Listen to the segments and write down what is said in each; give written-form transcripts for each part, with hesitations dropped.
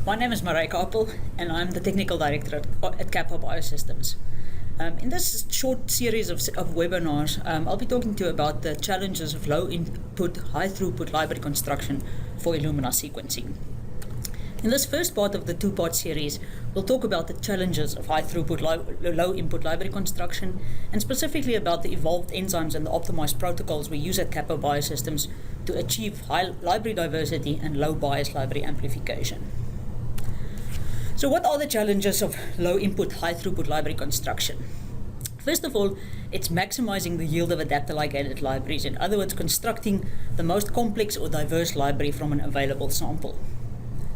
My name is Maryke Appel, and I'm the Technical Director at Kapa Biosystems. In this short series of webinars, I'll be talking to you about the challenges of low-input, high-throughput library construction for Illumina sequencing. In this first part of the two-part series, we'll talk about the challenges of high-throughput, low-input library construction, and specifically about the evolved enzymes and the optimized protocols we use at Kapa Biosystems to achieve high library diversity and low-bias library amplification. So what are the challenges of low-input, high-throughput library construction? First of all, it's maximizing the yield of adapter-ligated libraries, in other words, constructing the most complex or diverse library from an available sample.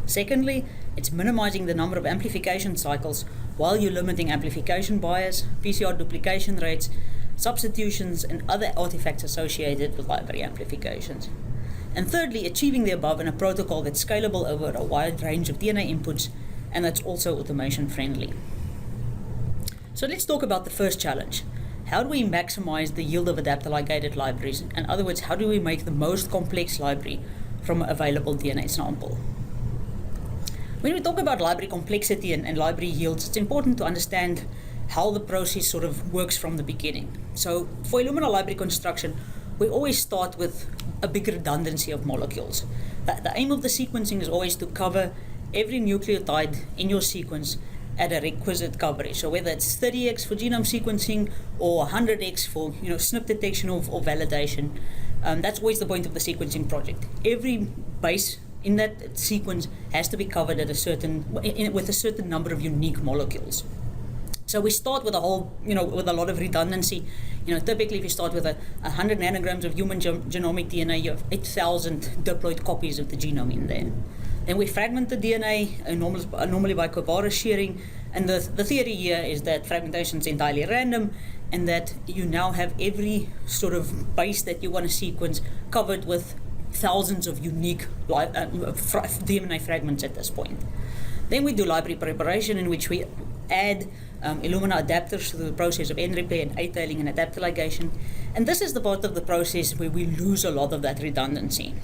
Secondly, it's minimizing the number of amplification cycles while you're limiting amplification bias, PCR duplication rates, substitutions, and other artifacts associated with library amplifications. And thirdly, achieving the above in a protocol that's scalable over a wide range of DNA inputs and that's also automation friendly. So let's talk about the first challenge. How do we maximize the yield of adapter-ligated libraries? In other words, how do we make the most complex library from an available DNA sample? When we talk about library complexity and library yields, it's important to understand how the process sort of works from the beginning. So for Illumina library construction, we always start with a big redundancy of molecules. The aim of the sequencing is always to cover every nucleotide in your sequence at a requisite coverage. So whether it's 30x for genome sequencing or 100x for SNP detection or validation, that's always the point of the sequencing project. Every base in that sequence has to be covered at with a certain number of unique molecules. So we start with with a lot of redundancy. Typically if you start with 100 nanograms of human genomic DNA, you have 8,000 diploid copies of the genome in there. Then we fragment the DNA, normally by covariance shearing, and the theory here is that fragmentation is entirely random, and that you now have every sort of base that you want to sequence covered with thousands of unique DNA fragments at this point. Then we do library preparation, in which we add Illumina adapters to the process of end repair and A-tailing and adapter ligation, and this is the part of the process where we lose a lot of that redundancy.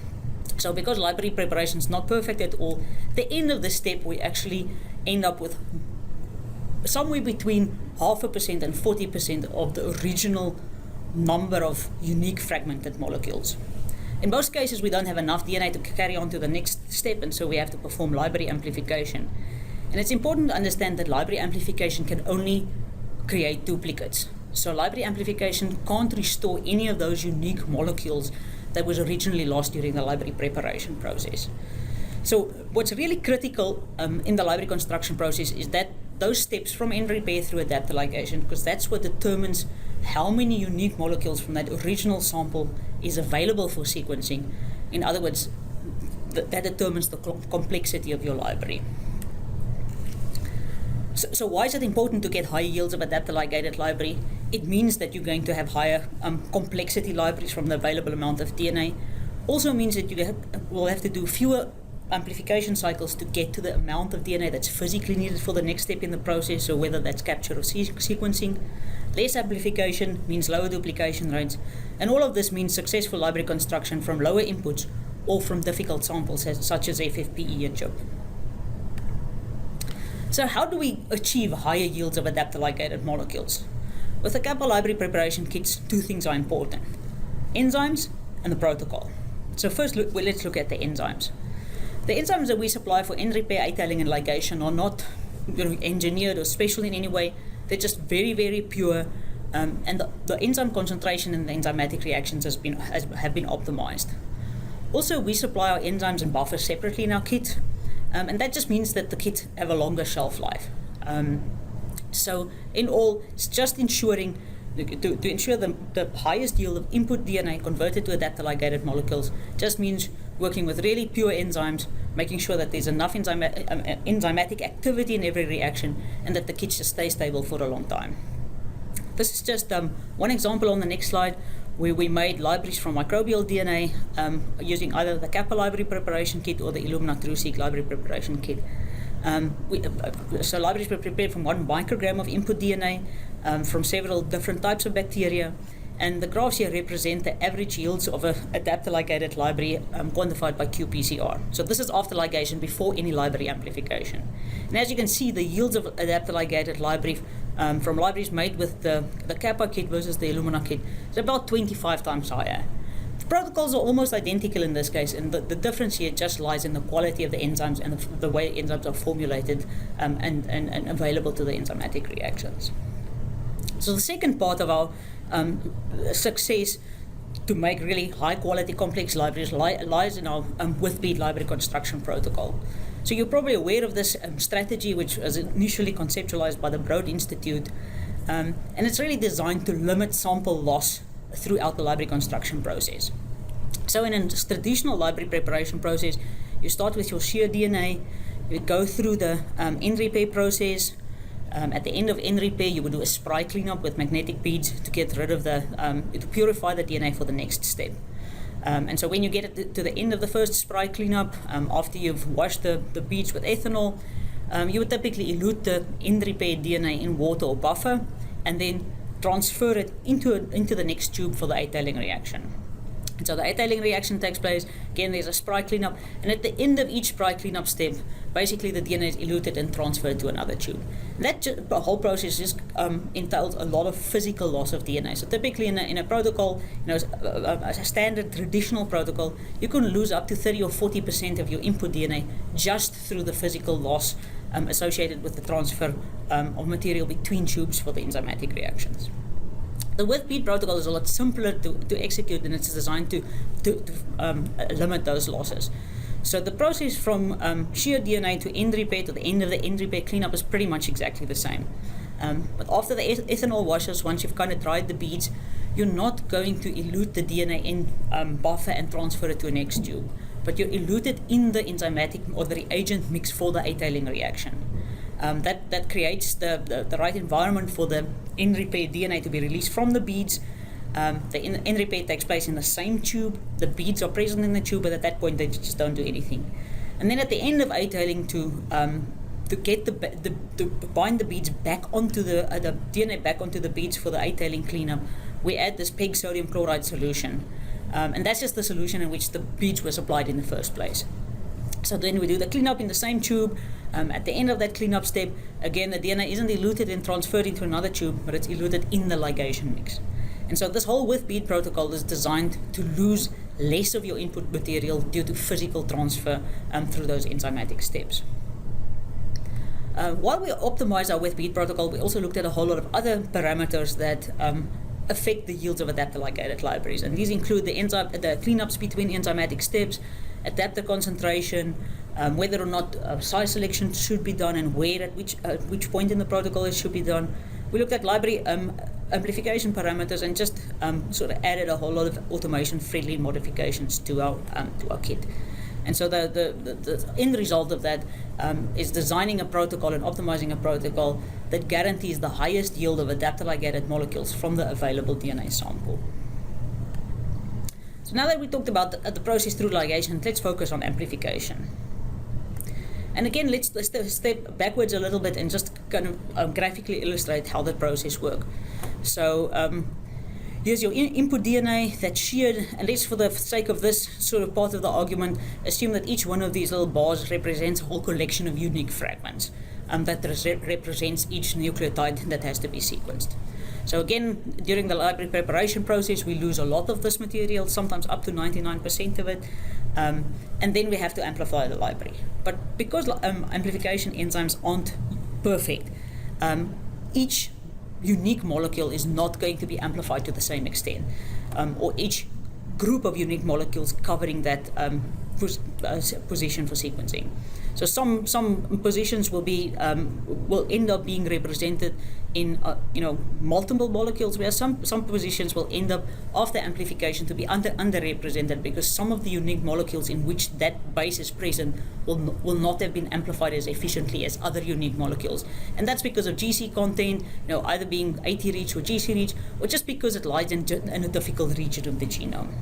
So because library preparation is not perfect at all, at the end of the step we actually end up with somewhere between 0.5% and 40% of the original number of unique fragmented molecules. In most cases we don't have enough DNA to carry on to the next step, and so we have to perform library amplification. And it's important to understand that library amplification can only create duplicates. So library amplification can't restore any of those unique molecules that was originally lost during the library preparation process. So what's really critical in the library construction process is that those steps from end repair through adapter ligation, because that's what determines how many unique molecules from that original sample is available for sequencing. In other words, that determines the complexity of your library. So why is it important to get high yields of adapter-ligated library? It means that you're going to have higher complexity libraries from the available amount of DNA. Also means that you will have to do fewer amplification cycles to get to the amount of DNA that's physically needed for the next step in the process, so whether that's capture or sequencing. Less amplification means lower duplication rates, and all of this means successful library construction from lower inputs or from difficult samples such as FFPE and CHIP. So how do we achieve higher yields of adapter-ligated molecules? With the Kappa library preparation kits, two things are important: enzymes and the protocol. So first, let's look at the enzymes. The enzymes that we supply for end repair, A-tailing, and ligation are not engineered or special in any way. They're just very, very pure, and the enzyme concentration and the enzymatic reactions have been optimized. Also, we supply our enzymes and buffers separately in our kit. And that just means that the kits have a longer shelf life. So in all, it's just ensuring to ensure the highest yield of input DNA converted to adapter-ligated molecules just means working with really pure enzymes, making sure that there's enough enzymatic activity in every reaction, and that the kits just stay stable for a long time. This is just one example on the next slide, where we made libraries from microbial DNA using either the Kappa library preparation kit or the Illumina TrueSeq library preparation kit. So libraries were prepared from 1 microgram of input DNA from several different types of bacteria, And the graphs here represent the average yields of an adapter-ligated library quantified by qPCR. So this is after ligation, before any library amplification. And as you can see, the yields of adapter-ligated library from libraries made with the Kapa kit versus the Illumina kit is about 25 times higher. The protocols are almost identical in this case, and the difference here just lies in the quality of the enzymes and the way enzymes are formulated and available to the enzymatic reactions. So the second part of our success to make really high-quality complex libraries lies in our with-bead library construction protocol. So you're probably aware of this strategy, which was initially conceptualized by the Broad Institute, and it's really designed to limit sample loss throughout the library construction process. So in a traditional library preparation process, you start with your shear DNA, you go through the end repair process. At the end of end repair, you would do a spray cleanup with magnetic beads to get rid of to purify the DNA for the next step. And so when you get to the end of the first spray cleanup, after you've washed the beads with ethanol, you would typically elute the end repair DNA in water or buffer, and then transfer it into the next tube for the A-tailing reaction. And so the A-tailing reaction takes place. Again, there's a spray cleanup, and at the end of each spray cleanup step, basically the DNA is eluted and transferred to another tube. And the whole process just entails a lot of physical loss of DNA. So typically in a protocol, a standard traditional protocol, you can lose up to 30 or 40% of your input DNA just through the physical loss associated with the transfer of material between tubes for the enzymatic reactions. The with-bead protocol is a lot simpler to execute, and it's designed to limit those losses. So the process from shear DNA to end repair to the end of the end repair cleanup is pretty much exactly the same. But after the ethanol washes, once you've kind of dried the beads, you're not going to elute the DNA in buffer and transfer it to a next tube, but you elute it in the enzymatic or the reagent mix for the A-tailing reaction. That creates the right environment for the end repair DNA to be released from the beads. The end repair takes place in the same tube. The beads are present in the tube, but at that point they just don't do anything. And then at the end of A-tailing, to bind the beads back onto the DNA back onto the beads for the A-tailing cleanup, we add this PEG sodium chloride solution, and that's just the solution in which the beads were supplied in the first place. So then we do the cleanup in the same tube. At the end of that cleanup step, again, the DNA isn't eluted and transferred into another tube, but it's eluted in the ligation mix. And so this whole with-bead protocol is designed to lose less of your input material due to physical transfer through those enzymatic steps. While we optimize our with-bead protocol, we also looked at a whole lot of other parameters that affect the yields of adapter-ligated libraries. And these include the cleanups between enzymatic steps, adapter concentration, whether or not size selection should be done, and where at which point in the protocol it should be done. We looked at library amplification parameters and just sort of added a whole lot of automation-friendly modifications to our kit. And so the end result of that is designing a protocol and optimizing a protocol that guarantees the highest yield of adapter-ligated molecules from the available DNA sample. So now that we talked about the process through ligation, let's focus on amplification. And again, let's step backwards a little bit and just kind of graphically illustrate how that process works. So here's your input DNA that's sheared, and let's, for the sake of this sort of part of the argument, assume that each one of these little bars represents a whole collection of unique fragments that represents each nucleotide that has to be sequenced. So again, during the library preparation process, we lose a lot of this material, sometimes up to 99% of it, and then we have to amplify the library. But because amplification enzymes aren't perfect, each unique molecule is not going to be amplified to the same extent, or each group of unique molecules covering that position for sequencing. So some positions will end up being represented in multiple molecules, where some positions will end up after amplification to be underrepresented because some of the unique molecules in which that base is present will not have been amplified as efficiently as other unique molecules, and that's because of GC content, either being AT reach or GC reach, or just because it lies in a difficult region of the genome.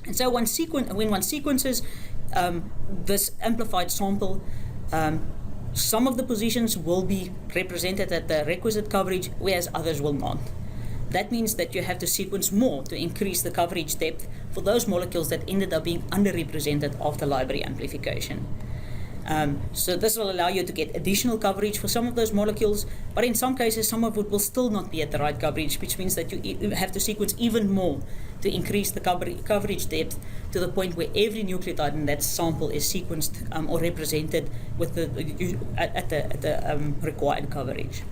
And so when one sequences this amplified sample, some of the positions will be represented at the requisite coverage, whereas others will not. that means that you have to sequence more to increase the coverage depth for those molecules that ended up being underrepresented after library amplification. So this will allow you to get additional coverage for some of those molecules, but in some cases, some of it will still not be at the right coverage, which means that you have to sequence even more to increase the coverage depth to the point where every nucleotide in that sample is sequenced or represented with at the required coverage.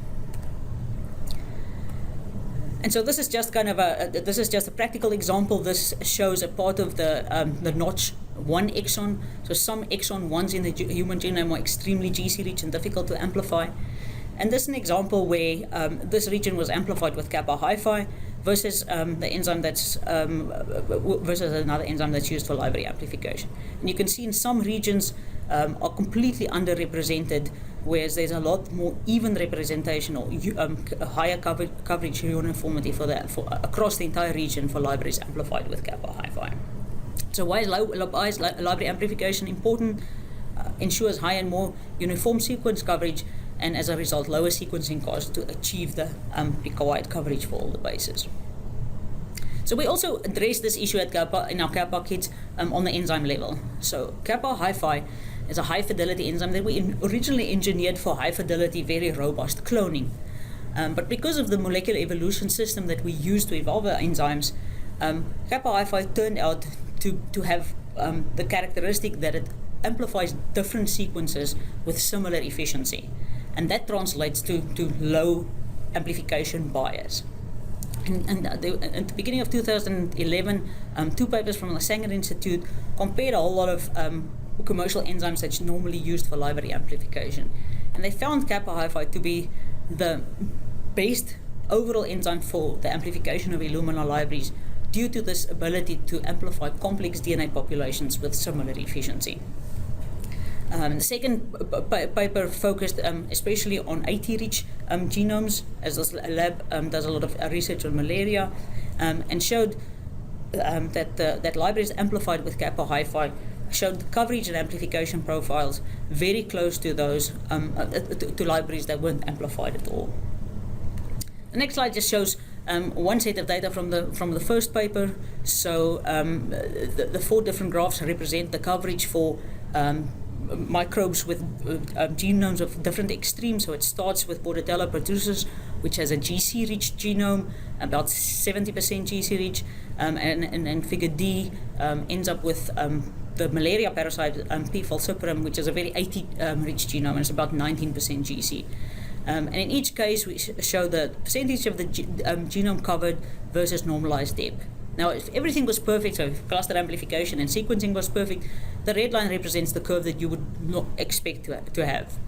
And so this is just kind of a practical example. This shows a part of the notch 1 exon. So some exon 1s in the human genome are extremely GC rich and difficult to amplify. And this is an example where this region was amplified with Kappa HiFi versus the enzyme that's versus another enzyme that's used for library amplification. And you can see in some regions are completely underrepresented, whereas there's a lot more even representation or higher coverage uniformity for across the entire region for libraries amplified with Kappa HiFi. So why is library amplification important? Ensures higher and more uniform sequence coverage, and as a result, lower sequencing costs to achieve the required coverage for all the bases. So we also address this issue at Kapa in our Kappa kits on the enzyme level. So Kappa HiFi is a high-fidelity enzyme that we originally engineered for high-fidelity, very robust cloning. But because of the molecular evolution system that we use to evolve our enzymes, Kappa HiFi turned out to have the characteristic that it amplifies different sequences with similar efficiency. And that translates to low amplification bias. And at the beginning of 2011, 2 papers from the Sanger Institute compared a whole lot of commercial enzymes that's normally used for library amplification. And they found Kappa HiFi to be the best overall enzyme for the amplification of Illumina libraries due to this ability to amplify complex DNA populations with similar efficiency. The second paper focused especially on AT-rich genomes, as this lab does a lot of research on malaria, and showed that libraries amplified with Kappa HiFi showed coverage and amplification profiles very close to those to libraries that weren't amplified at all. The next slide just shows one set of data from the first paper. So the 4 different graphs represent the coverage for microbes with genomes of different extremes. So it starts with Bordetella pertussis, which has a GC-rich genome, about 70% GC-rich, and figure D ends up with the malaria parasite P. falciparum, which is a very AT-rich genome, and it's about 19% GC. And in each case, we show the percentage of the genome covered versus normalized depth. Now, if everything was perfect, so if cluster amplification and sequencing was perfect, the red line represents the curve that you would not expect to have.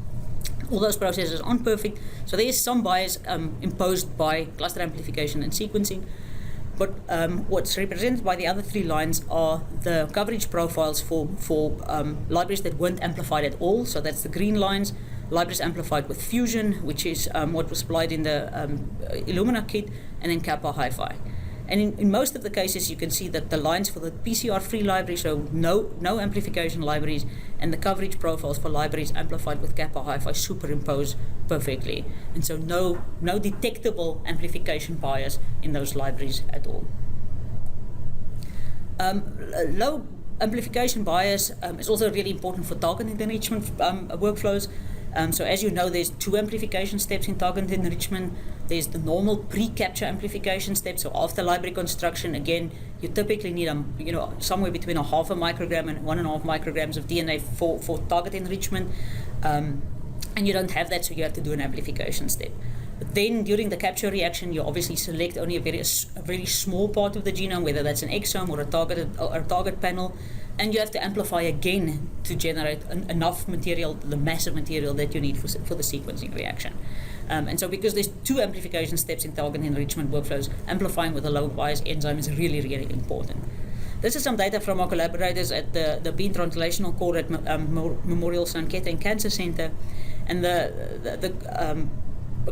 All those processes aren't perfect, so there is some bias imposed by cluster amplification and sequencing. But what's represented by the other 3 lines are the coverage profiles for libraries that weren't amplified at all. So that's the green lines. Libraries amplified with fusion, which is what was applied in the Illumina kit, and then Kappa HiFi. And in most of the cases, you can see that the lines for the PCR-free libraries show no amplification libraries, and the coverage profiles for libraries amplified with Kappa HiFi superimpose perfectly. And so no detectable amplification bias in those libraries at all. Low amplification bias is also really important for target enrichment workflows. So as you know, there's 2 amplification steps in target enrichment. There's the normal pre-capture amplification step. So after library construction, again, you typically need somewhere between a 0.5 microgram and 1.5 micrograms of DNA for target enrichment. And you don't have that, so you have to do an amplification step. But then during the capture reaction, you obviously select only a very small part of the genome, whether that's an exome or a target panel, and you have to amplify again to generate enough material, the massive material that you need for the sequencing reaction. And so because there's 2 amplification steps in target enrichment workflows, amplifying with a low bias enzyme is really, really important. This is some data from our collaborators at the Bean Translational Core at Memorial Sloan Kettering Cancer Center. And the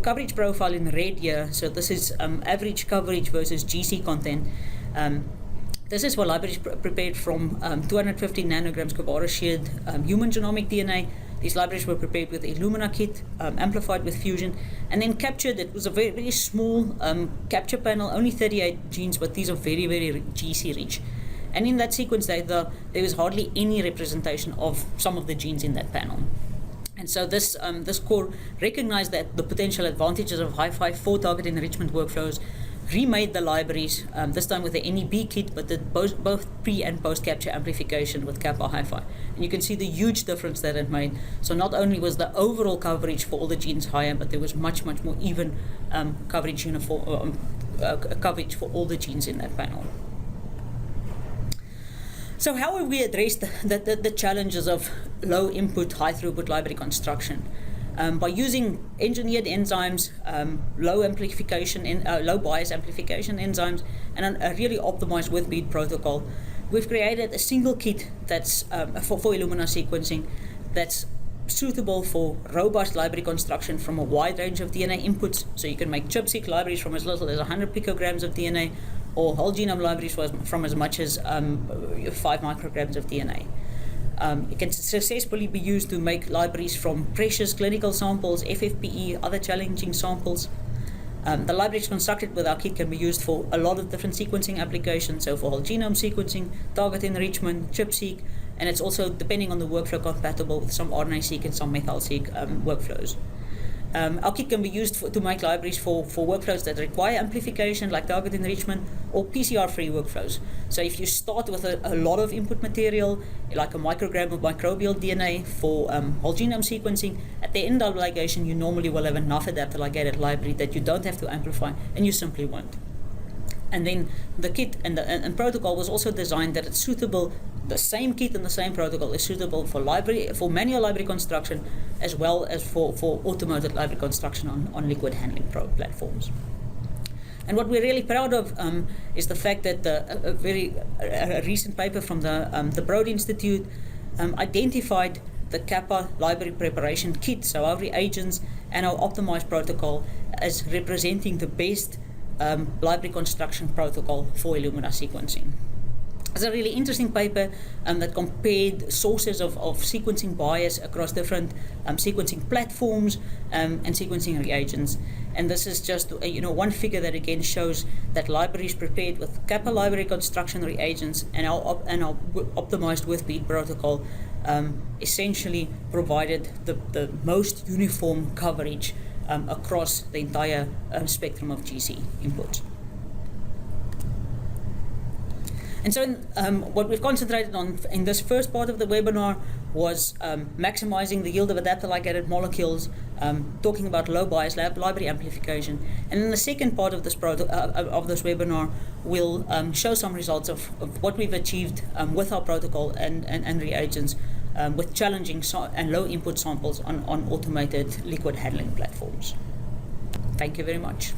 coverage profile in red here, so this is average coverage versus GC content. This is for libraries prepared from 250 nanograms Kobara shared human genomic DNA These libraries were prepared with the Illumina kit, amplified with Fusion, and then captured. It was a very, very small capture panel, only 38 genes, but these are very, very GC rich. And in that sequence data, there was hardly any representation of some of the genes in that panel. And so this core recognized that the potential advantages of HiFi for target enrichment workflows, remade the libraries, this time with the NEB kit, but did both pre and post capture amplification with Kapa HiFi. And you can see the huge difference that it made. So not only was the overall coverage for all the genes higher, but there was much, much more even coverage coverage for all the genes in that panel. So how have we addressed the challenges of low input, high throughput library construction? By using engineered enzymes, low amplification, low bias amplification enzymes, and a really optimized with bead protocol, we've created a single kit that's for Illumina sequencing that's suitable for robust library construction from a wide range of DNA inputs. So you can make ChIP-seq libraries from as little as 100 picograms of DNA, or whole genome libraries from as much as 5 micrograms of DNA. It can successfully be used to make libraries from precious clinical samples, FFPE, other challenging samples. The libraries constructed with our kit can be used for a lot of different sequencing applications, so for whole genome sequencing, target enrichment, ChIP-seq, and it's also, depending on the workflow, compatible with some RNA-seq and some methyl-seq workflows. Our kit can be used to make libraries for workflows that require amplification, like target enrichment, or PCR-free workflows. So if you start with a lot of input material, like a microgram of microbial DNA for whole genome sequencing, at the end of ligation, you normally will have enough adapter-ligated library that you don't have to amplify, and you simply won't. And then the kit and protocol was also designed that it's suitable. The same kit and the same protocol is suitable for manual library construction, as well as for automated library construction on liquid handling platforms. And what we're really proud of is the fact that a recent paper from the Broad Institute identified the Kapa library preparation kit, so our reagents and our optimized protocol, as representing the best library construction protocol for Illumina sequencing. It's a really interesting paper that compared sources of sequencing bias across different sequencing platforms and sequencing reagents. And this is just one figure that again shows that libraries prepared with Kappa library construction reagents and our optimized with bead protocol essentially provided the most uniform coverage across the entire spectrum of GC inputs. And so what we've concentrated on in this first part of the webinar was maximizing the yield of adapter-ligated molecules, talking about low bias library amplification. And in the second part of this webinar, we'll show some results of what we've achieved with our protocol and reagents with challenging and low input samples on automated liquid handling platforms. Thank you very much.